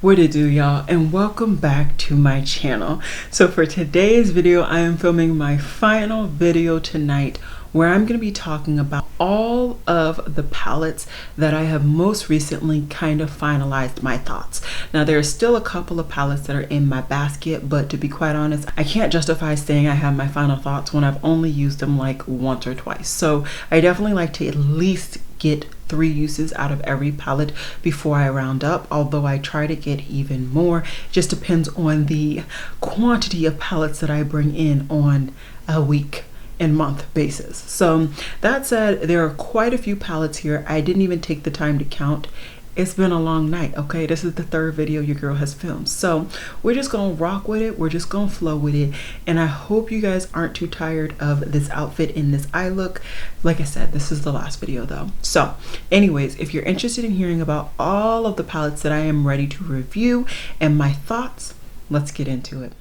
What it do, y'all, and welcome back to my channel. So for today's video, I am filming my final video tonight where I'm going to be talking about all of the palettes that I have most recently kind of finalized my thoughts. Now there are still a couple of palettes that are in my basket, but to be quite honest, I can't justify saying I have my final thoughts when I've only used them like once or twice. So I definitely like to at least get 3 uses out of every palette before I round up, although I try to get even more. Just depends on the quantity of palettes that I bring in on a week and month basis. So that said, there are quite a few palettes here. I didn't even take the time to count. It's been a long night, okay? This is the 3rd video your girl has filmed. So we're just gonna rock with it. We're just gonna flow with it. And I hope you guys aren't too tired of this outfit in this eye look. Like I said, this is the last video though. So anyways, if you're interested in hearing about all of the palettes that I am ready to review and my thoughts, let's get into it.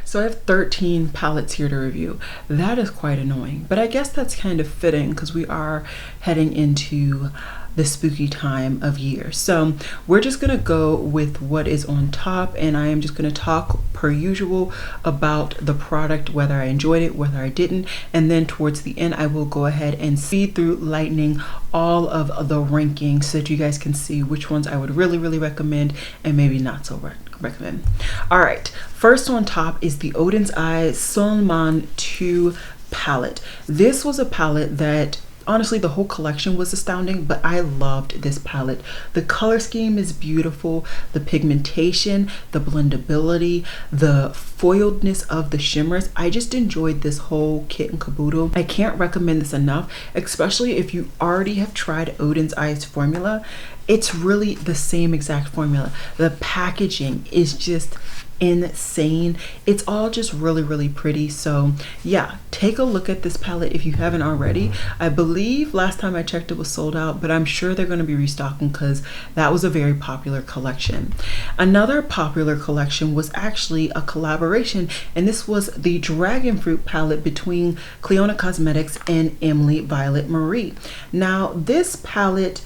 So I have 13 palettes here to review. That is quite annoying, but I guess that's kind of fitting because we are heading into the spooky time of year. So we're just gonna go with what is on top, and I am just gonna talk per usual about the product, whether I enjoyed it, whether I didn't, and then towards the end I will go ahead and speed through lightning all of the rankings so that you guys can see which ones I would really recommend and maybe not so recommend. All right, first on top is the Odens Solmane 2 palette. This was a palette that honestly, the whole collection was astounding, but I loved this palette. The color scheme is beautiful. The pigmentation, the blendability, the foiledness of the shimmers. I just enjoyed this whole kit and caboodle. I can't recommend this enough, especially if you already have tried Odens Eye's formula. It's really the same exact formula. The packaging is just insane. It's all just really pretty. So yeah, take a look at this palette if you haven't already. I believe last time I checked it was sold out, but I'm sure they're going to be restocking because that was a very popular collection. Another popular collection was actually a collaboration, and this was the Dragon Fruit palette between Clionadh Cosmetics and Emily Violet Marie. Now this palette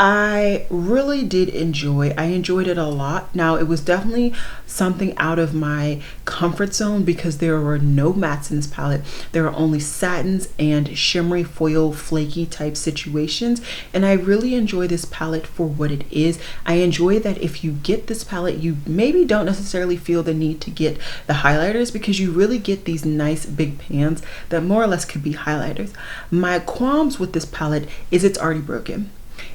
I really did enjoy. I enjoyed it a lot. Now it was definitely something out of my comfort zone because there were no mattes in this palette. There were only satins and shimmery foil flaky type situations, and I really enjoy this palette for what it is. I enjoy that if you get this palette, you maybe don't necessarily feel the need to get the highlighters because you really get these nice big pans that more or less could be highlighters. My qualms with this palette is it's already broken.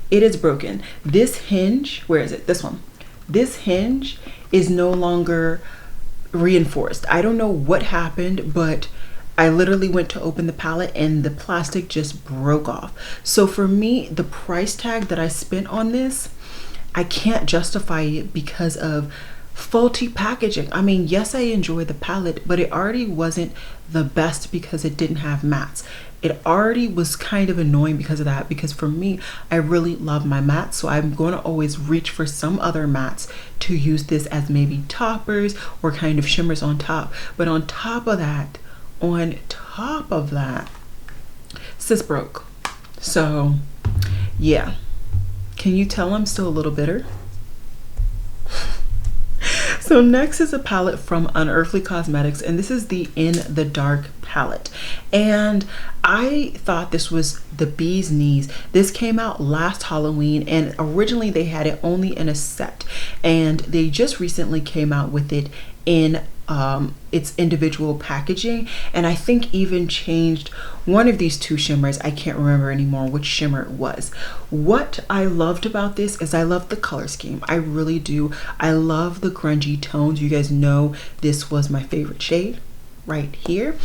It is broken. This hinge, where is it? This one. This hinge is no longer reinforced. I don't know what happened, but I literally went to open the palette and the plastic just broke off. So for me, the price tag that I spent on this, I can't justify it because of faulty packaging. I mean, yes, I enjoy the palette, but it already wasn't the best because it didn't have mattes. It already was kind of annoying because of that, because for me, I really love my mattes, so I'm going to always reach for some other mattes to use this as maybe toppers or kind of shimmers on top. But on top of that, sis broke. So yeah, can you tell I'm still a little bitter? So next is a palette from Unearthly Cosmetics, and this is the In the Dark palette. And I thought this was the bee's knees. This came out last Halloween, and originally they had it only in a set, and they just recently came out with it in its individual packaging, and I think even changed one of these 2 shimmers. I can't remember anymore which shimmer it was. What I loved about this is I love the color scheme. I really do. I love the grungy tones. You guys know this was my favorite shade right here.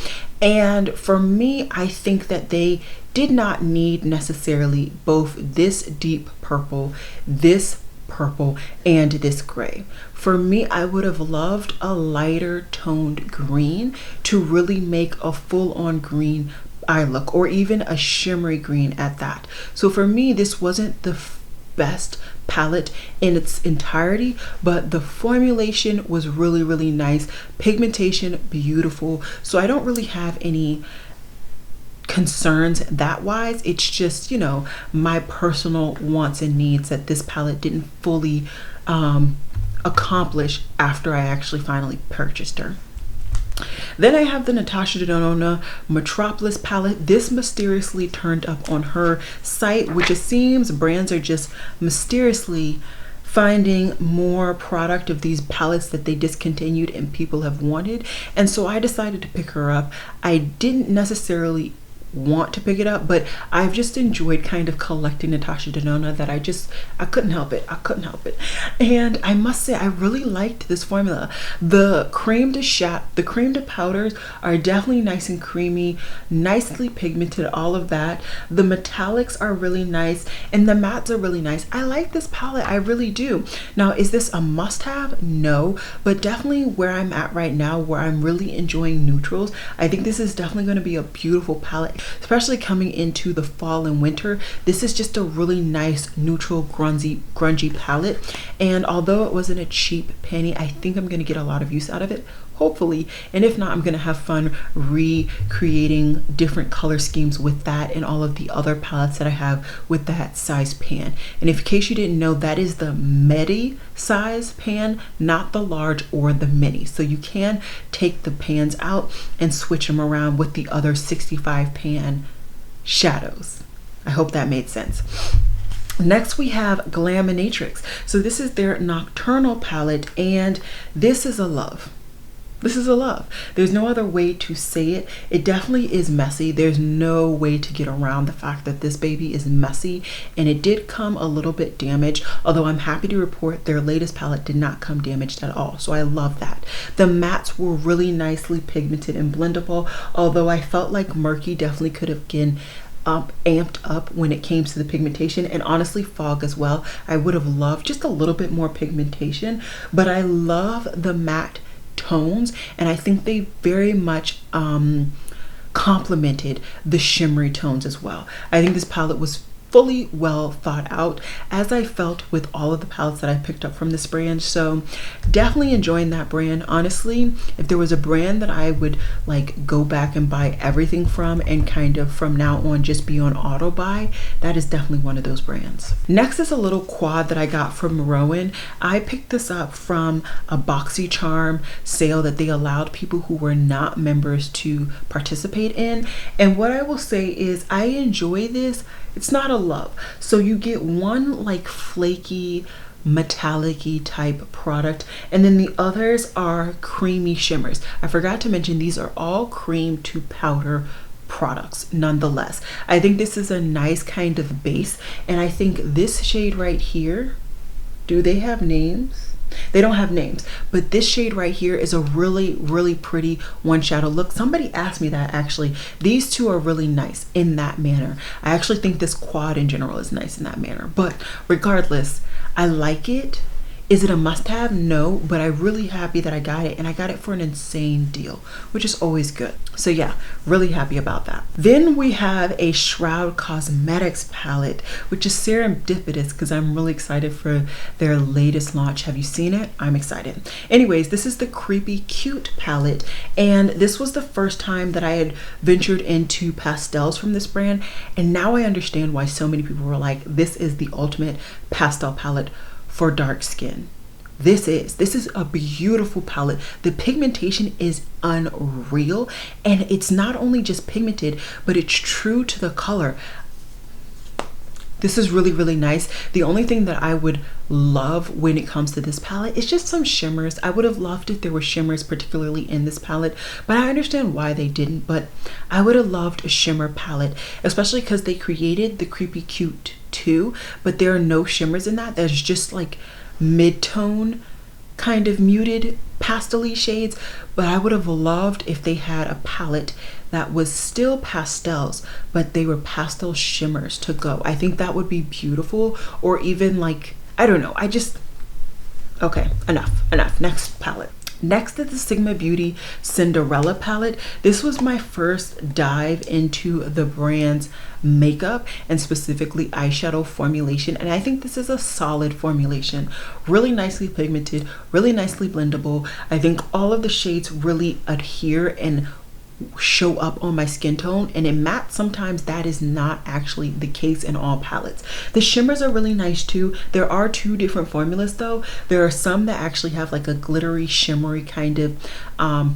And for me, I think that they did not need necessarily both this deep purple, this purple, and this gray. For me, I would have loved a lighter toned green to really make a full-on green eye look, or even a shimmery green at that. So for me, this wasn't the best palette in its entirety, but the formulation was really, really nice. Pigmentation, beautiful. So I don't really have any concerns that wise. It's just, you know, my personal wants and needs that this palette didn't fully accomplish after I actually finally purchased her. Then I have the Natasha Denona Metroplis palette. This mysteriously turned up on her site, which it seems brands are just mysteriously finding more product of these palettes that they discontinued and people have wanted. And so I decided to pick her up. I didn't necessarily want to pick it up, but I've just enjoyed kind of collecting Natasha Denona that I couldn't help it. I couldn't help it. And I must say I really liked this formula. The cream to powders are definitely nice and creamy, nicely pigmented, all of that. The metallics are really nice and the mattes are really nice. I like this palette, I really do. Now, is this a must-have? No, but definitely where I'm at right now, where I'm really enjoying neutrals, I think this is definitely going to be a beautiful palette, especially coming into the fall and winter. This is just a really nice neutral grungy palette, and although it wasn't a cheap penny, I think I'm going to get a lot of use out of it, hopefully. And if not, I'm going to have fun recreating different color schemes with that and all of the other palettes that I have with that size pan. And in case you didn't know, that is the midi size pan, not the large or the mini. So you can take the pans out and switch them around with the other 65 pan shadows. I hope that made sense. Next we have Glaminatrix. So this is their Nocturnal palette, and this is a love. This is a love. There's no other way to say it. It definitely is messy. There's no way to get around the fact that this baby is messy, and it did come a little bit damaged, although I'm happy to report their latest palette did not come damaged at all. So I love that. The mattes were really nicely pigmented and blendable, although I felt like murky definitely could have been amped up when it came to the pigmentation, and honestly fog as well. I would have loved just a little bit more pigmentation, but I love the matte tones, and I think they very much complemented the shimmery tones as well. I think this palette was fully well thought out, as I felt with all of the palettes that I picked up from this brand. So definitely enjoying that brand. Honestly, if there was a brand that I would like go back and buy everything from and kind of from now on just be on auto buy, that is definitely one of those brands. Next is a little quad that I got from Roen. I picked this up from a BoxyCharm sale that they allowed people who were not members to participate in, and what I will say is I enjoy this. It's not a love. So you get one like flaky metallic-y type product, and then the others are creamy shimmers. I forgot to mention these are all cream to powder products nonetheless. I think this is a nice kind of base, and I think this shade right here, do they have names? They don't have names, but this shade right here is a really, really pretty one shadow look. Somebody asked me that actually. These two are really nice in that manner. I actually think this quad in general is nice in that manner, but regardless, I like it. Is it a must-have? No, but I'm really happy that I got it, and I got it for an insane deal, which is always good. So yeah, really happy about that. Then we have a Shroud Cosmetics palette, which is serendipitous because I'm really excited for their latest launch. Have you seen it? I'm excited. Anyways, this is the Creepy Cute palette, and this was the first time that I had ventured into pastels from this brand, and now I understand why so many people were like, this is the ultimate pastel palette for dark skin. This is a beautiful palette. The pigmentation is unreal, and it's not only just pigmented, but it's true to the color. This is really, really nice. The only thing that I would love when it comes to this palette is just some shimmers. I would have loved if there were shimmers particularly in this palette, but I understand why they didn't. But I would have loved a shimmer palette, especially because they created the Creepy Cute 2, but there are no shimmers in that. There's just like mid-tone kind of muted pastel-y shades. But I would have loved if they had a palette that was still pastels, but they were pastel shimmers to go. I think that would be beautiful. Or even like, I don't know, okay, enough. Next palette. Next is the Sigma Beauty Cinderella palette. This was my first dive into the brand's makeup and specifically eyeshadow formulation, and I think this is a solid formulation. Really nicely pigmented, really nicely blendable. I think all of the shades really adhere and show up on my skin tone, and in matte sometimes that is not actually the case in all palettes. The shimmers are really nice too. There are two different formulas though. There are some that actually have like a glittery shimmery kind of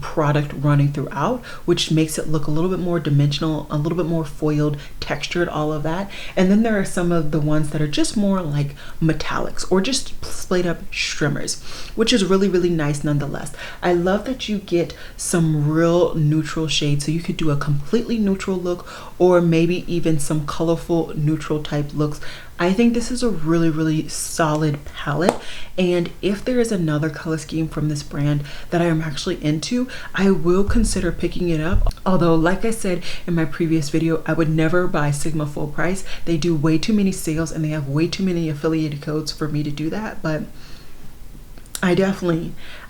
product running throughout, which makes it look a little bit more dimensional, a little bit more foiled, textured, all of that. And then there are some of the ones that are just more like metallics or just splayed up streamers, which is really, really nice nonetheless. I love that you get some real neutral shades, so you could do a completely neutral look or maybe even some colorful neutral type looks. I think this is a really, really solid palette, and if there is another color scheme from this brand that I am actually into, I will consider picking it up. Although, like I said in my previous video, I would never buy Sigma full price. They do way too many sales and they have way too many affiliated codes for me to do that, but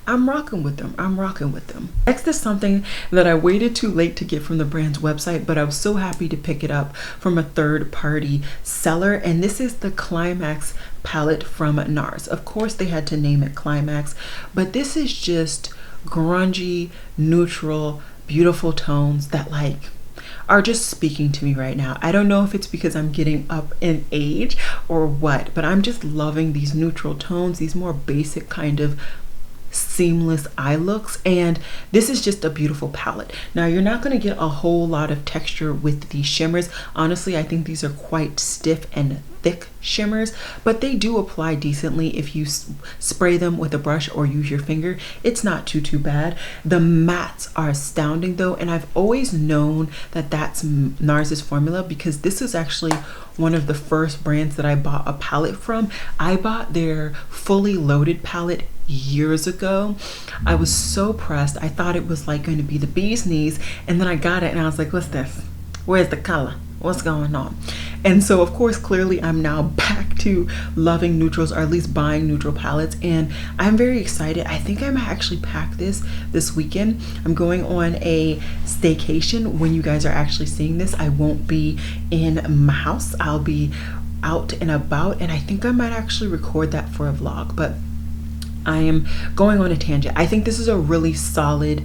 I'm rocking with them. I'm rocking with them. Next is something that I waited too late to get from the brand's website, but I was so happy to pick it up from a third-party seller, and this is the Climax palette from NARS. Of course, they had to name it Climax, but this is just grungy, neutral, beautiful tones that are just speaking to me right now. I don't know if it's because I'm getting up in age or what, but I'm just loving these neutral tones, these more basic kind of seamless eye looks, and this is just a beautiful palette. Now, you're not going to get a whole lot of texture with these shimmers. Honestly, I think these are quite stiff and thick shimmers, but they do apply decently if you spray them with a brush or use your finger. It's not too bad. The mattes are astounding though, and I've always known that that's NARS's formula because this is actually one of the first brands that I bought a palette from. I bought their fully loaded palette years ago. I was so pressed. I thought it was like going to be the bee's knees, and then I got it and I was like, what's this? Where's the color? What's going on? And so of course, clearly I'm now back to loving neutrals, or at least buying neutral palettes, and I'm very excited. I think I might actually pack this weekend. I'm going on a staycation. When you guys are actually seeing this, I won't be in my house. I'll be out and about, and I think I might actually record that for a vlog, but I am going on a tangent. I think this is a really solid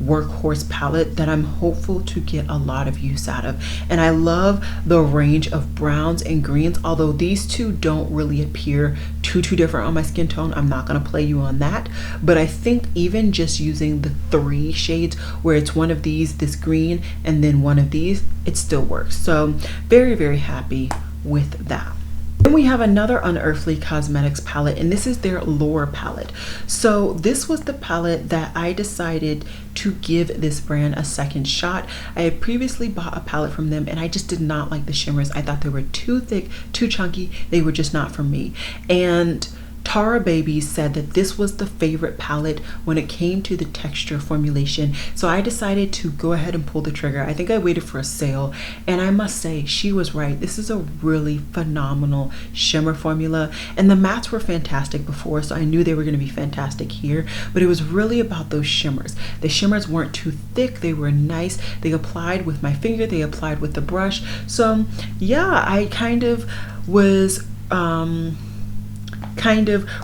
workhorse palette that I'm hopeful to get a lot of use out of, and I love the range of browns and greens. Although these two don't really appear too different on my skin tone, I'm not going to play you on that, but I think even just using the 3 shades where it's one of these, this green, and then one of these, it still works. So very happy with that. Then we have another Unearthly Cosmetics palette, and this is their Lore palette. So this was the palette that I decided to give this brand a second shot. I had previously bought a palette from them and I just did not like the shimmers. I thought they were too thick, too chunky. They were just not for me. And Tara Baby said that this was the favorite palette when it came to the texture formulation. So I decided to go ahead and pull the trigger. I think I waited for a sale, and I must say she was right. This is a really phenomenal shimmer formula, and the mattes were fantastic before, so I knew they were going to be fantastic here, but it was really about those shimmers. The shimmers weren't too thick. They were nice. They applied with my finger. They applied with the brush. So yeah, I kind of was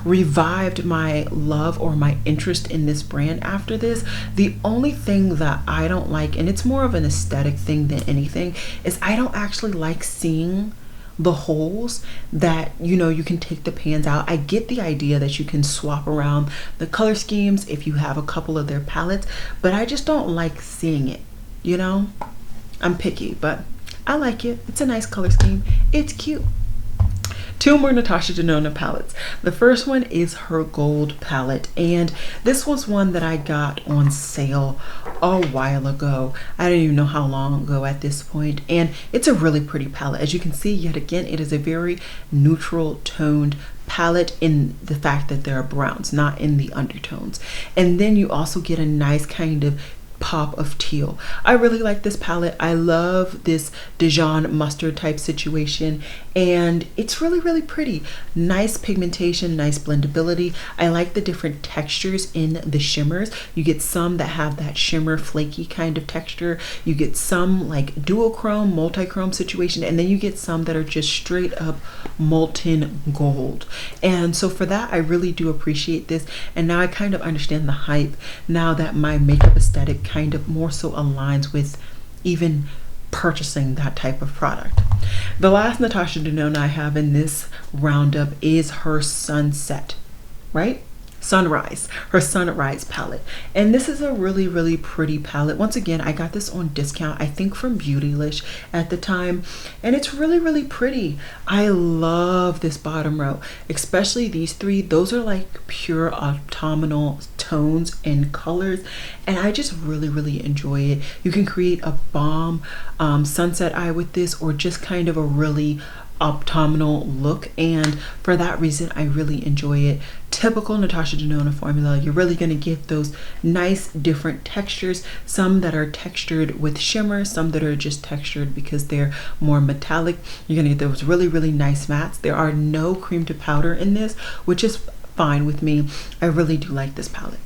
revived my love or my interest in this brand after this. The only thing that I don't like, and it's more of an aesthetic thing than anything, is I don't actually like seeing the holes that, you know, you can take the pans out. I get the idea that you can swap around the color schemes if you have a couple of their palettes, but I just don't like seeing it, you know? I'm picky, but I like it. It's a nice color scheme. It's cute. 2 more Natasha Denona palettes. The first one is her gold palette, and this was one that I got on sale a while ago. I don't even know how long ago at this point, and it's a really pretty palette. As you can see, yet again, it is a very neutral toned palette in the fact that there are browns, not in the undertones. And then you also get a nice kind of pop of teal. I really like this palette. I love this Dijon mustard type situation, and it's really, really pretty. Nice pigmentation, nice blendability. I like the different textures in the shimmers. You get some that have that shimmer flaky kind of texture. You get some like duochrome, multi-chrome situation, and then you get some that are just straight up molten gold. And so for that, I really do appreciate this. And now I kind of understand the hype now that my makeup aesthetic kind of more so aligns with even purchasing that type of product. The last Natasha Denona I have in this roundup is her Sunset, right? Sunrise, her Sunrise palette. And this is a really, really pretty palette. Once again, I got this on discount, I think from Beautylish at the time, and it's really, really pretty. I love this bottom row, especially these three. Those are like pure autumnal tones and colors, and I just really, really enjoy it. You can create a bomb sunset eye with this, or just kind of a really autumnal look, and for that reason I really enjoy it. Typical Natasha Denona formula. You're really going to get those nice different textures, some that are textured with shimmer, some that are just textured because they're more metallic. You're going to get those really, really nice mattes. There are no cream to powder in this, which is fine with me. I really do like this palette.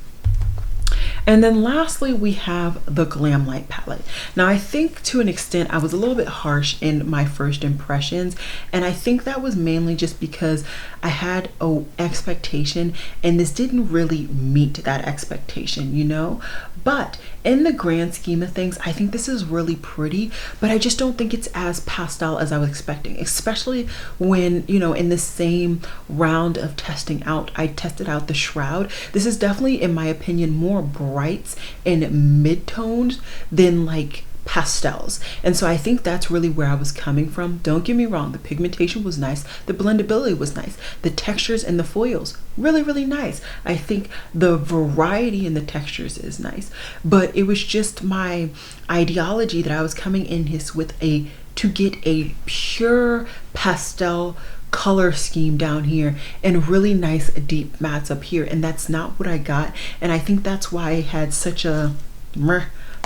And then lastly, we have the Glamlite palette. Now, I think to an extent, I was a little bit harsh in my first impressions. And I think that was mainly just because I had an expectation and this didn't really meet that expectation, you know? But in the grand scheme of things, I think this is really pretty, but I just don't think it's as pastel as I was expecting, especially when, you know, in the same round of testing out, I tested out the Shroud. This is definitely, in my opinion, more brights and mid-tones than like pastels, and so I think that's really where I was coming from. Don't get me wrong, the pigmentation was nice, the blendability was nice, the textures and the foils really, really nice. I think the variety in the textures is nice, but it was just my ideology that I was coming in this with to get a pure pastel color scheme down here and really nice deep mattes up here, and that's not what I got. And I think that's why I had such a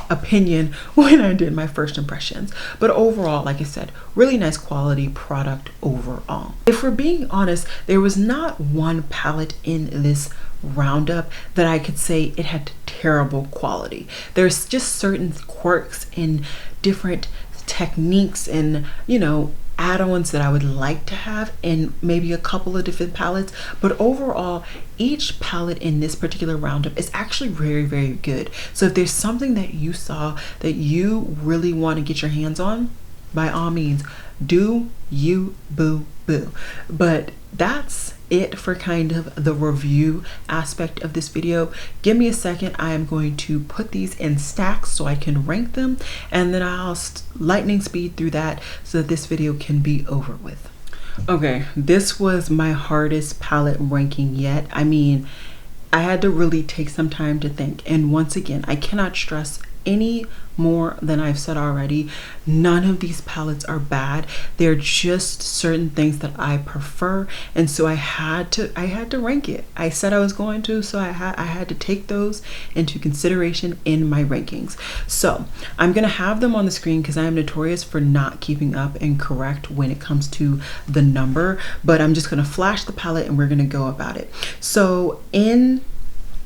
opinion when I did my first impressions. But overall, like I said, really nice quality product overall. If we're being honest, there was not one palette in this roundup that I could say it had terrible quality. There's just certain quirks and different techniques and, you know, add-ons that I would like to have in maybe a couple of different palettes, but overall each palette in this particular roundup is actually very, very good. So if there's something that you saw that you really want to get your hands on, by all means do you boo boo. But that's it for kind of the review aspect of this video. Give me a second. I am going to put these in stacks so I can rank them, and then I'll lightning speed through that so that this video can be over with. Okay, this was my hardest palette ranking yet. I mean, I had to really take some time to think, and once again, I cannot stress any more than I've said already, none of these palettes are bad. They're just certain things that I prefer, and so I had to rank it. I said I was going to, so I had to take those into consideration in my rankings. So I'm gonna have them on the screen because I am notorious for not keeping up and correct when it comes to the number, but I'm just gonna flash the palette and we're gonna go about it. So in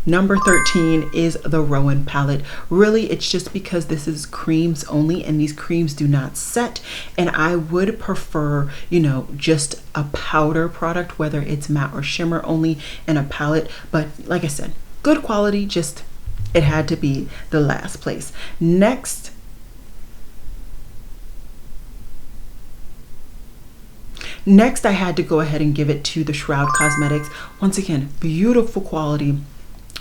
number 13 is the Roen palette. Really, it's just because this is creams only, and these creams do not set, and I would prefer, you know, just a powder product, whether it's matte or shimmer only in a palette. But like I said, good quality, just it had to be the last place. Next I had to go ahead and give it to the Shroud Cosmetics. Once again, beautiful quality,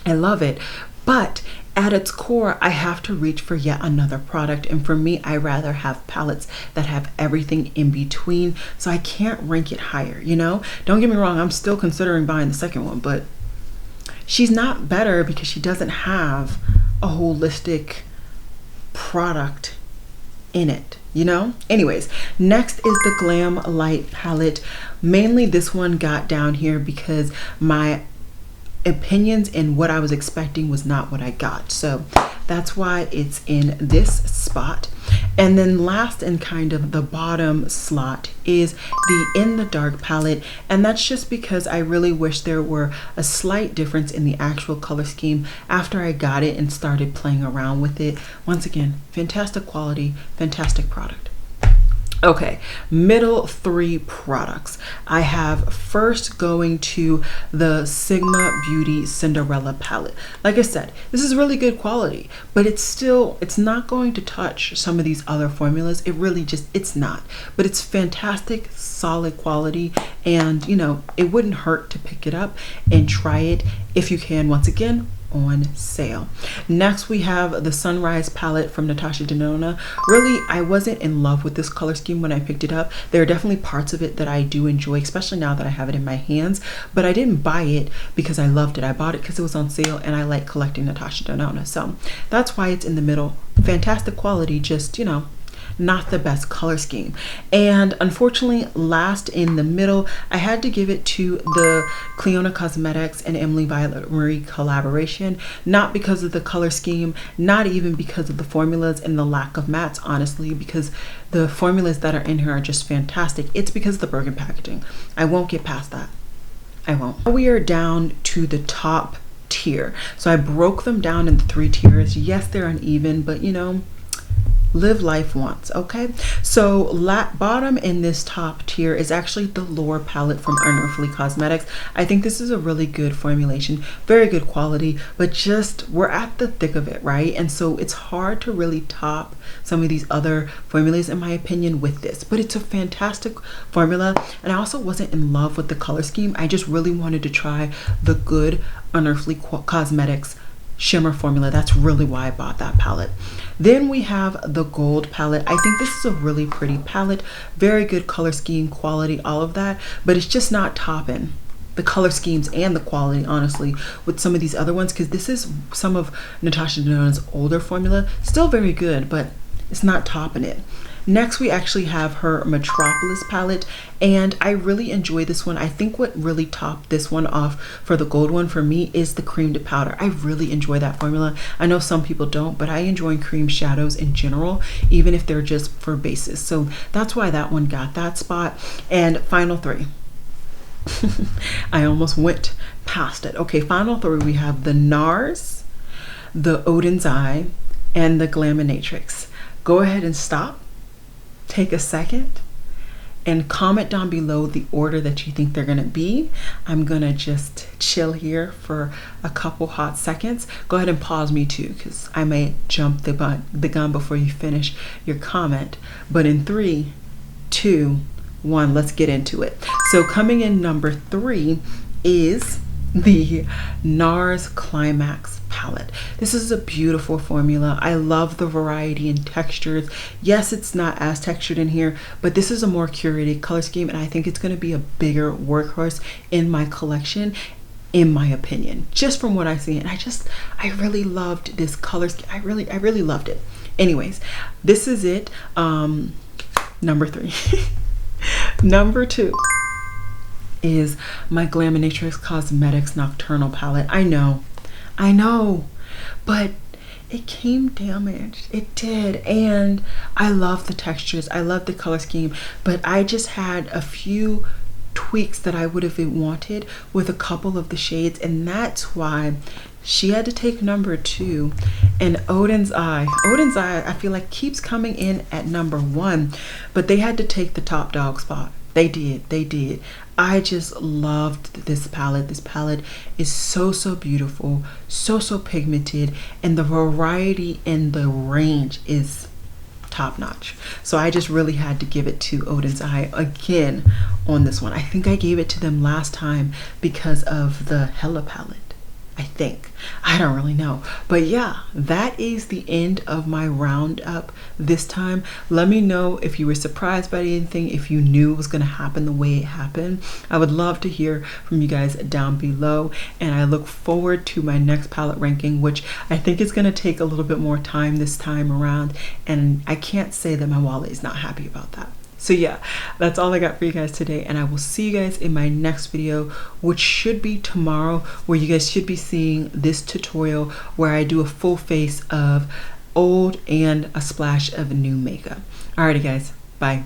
I love it, but at its core, I have to reach for yet another product, and for me, I rather have palettes that have everything in between, so I can't rank it higher, you know? Don't get me wrong, I'm still considering buying the second one, but she's not better because she doesn't have a holistic product in it, you know? Anyways, next is the Glamlite palette. Mainly this one got down here because my opinions and what I was expecting was not what I got. So That's why it's in this spot. And then last in kind of the bottom slot is the In the Dark palette, and that's just because I really wish there were a slight difference in the actual color scheme after I got it and started playing around with it. Once again, fantastic quality, fantastic product. Okay, middle three products. I have first going to the Sigma Beauty Cinderella palette. Like I said, this is really good quality, but it's not going to touch some of these other formulas. It really just, it's not. But it's fantastic, solid quality, and you know, it wouldn't hurt to pick it up and try it if you can, once again, on sale. Next we have the Sunrise palette from Natasha Denona. Really, I wasn't in love with this color scheme when I picked it up. There are definitely parts of it that I do enjoy, especially now that I have it in my hands, but I didn't buy it because I loved it. I bought it because it was on sale and I like collecting Natasha Denona, so that's why it's in the middle. Fantastic quality, just, you know, not the best color scheme. And unfortunately, last in the middle, I had to give it to the Clionadh Cosmetics and Emily Violet Marie collaboration, not because of the color scheme, not even because of the formulas and the lack of mattes, honestly, because the formulas that are in here are just fantastic. It's because of the Bergen packaging. I won't get past that. I won't. We are down to the top tier. So I broke them down into 3 tiers. Yes, they're uneven, but you know, live life once. Okay, so bottom in this top tier is actually the Lore palette from Unearthly Cosmetics. I think this is a really good formulation, very good quality, but just we're at the thick of it, right? And so it's hard to really top some of these other formulas, in my opinion, with this, but it's a fantastic formula. And I also wasn't in love with the color scheme. I just really wanted to try the good Unearthly Cosmetics shimmer formula. That's really why I bought that palette. Then we have the Gold palette. I think this is a really pretty palette, very good color scheme, quality, all of that, but it's just not topping the color schemes and the quality, honestly, with some of these other ones, because this is some of Natasha Denona's older formula. Still very good, but it's not topping it. Next, we actually have her Metroplis palette, and I really enjoy this one. I think what really topped this one off for the gold one for me is the cream to powder. I really enjoy that formula. I know some people don't, but I enjoy cream shadows in general, even if they're just for bases. So that's why that one got that spot. And final 3. I almost went past it. Okay, final 3, we have the NARS, the Odens Eye, and the Glaminatrix. Go ahead and stop. Take a second and comment down below the order that you think they're gonna be. I'm gonna just chill here for a couple hot seconds. Go ahead and pause me too, because I may jump the gun before you finish your comment. But in 3, 2, 1, let's get into it. So coming in number 3 is the NARS Climax palette. This is a beautiful formula. I love the variety and textures. Yes, it's not as textured in here, but this is a more curated color scheme, and I think it's going to be a bigger workhorse in my collection, in my opinion, just from what I see. And I really loved this color scheme. I really loved it. Anyways, this is it. Number 3. Number 2 is my Glaminatrix Cosmetics Nocturnal palette. I know, but it came damaged. It did. And I love the textures, I love the color scheme, but I just had a few tweaks that I would have wanted with a couple of the shades, and that's why she had to take number 2. And Odens Eye, I feel like keeps coming in at number 1, but they had to take the top dog spot. They did. I just loved this palette. This palette is so beautiful, so pigmented, and the variety and the range is top notch. So I just really had to give it to Odens Eye again on this one. I think I gave it to them last time because of the Hella palette, I think. I don't really know. But yeah, that is the end of my roundup this time. Let me know if you were surprised by anything, if you knew it was going to happen the way it happened. I would love to hear from you guys down below, and I look forward to my next palette ranking, which I think is going to take a little bit more time this time around, and I can't say that my wallet is not happy about that. So yeah, that's all I got for you guys today, and I will see you guys in my next video, which should be tomorrow, where you guys should be seeing this tutorial where I do a full face of old and a splash of new makeup. Alrighty guys, bye.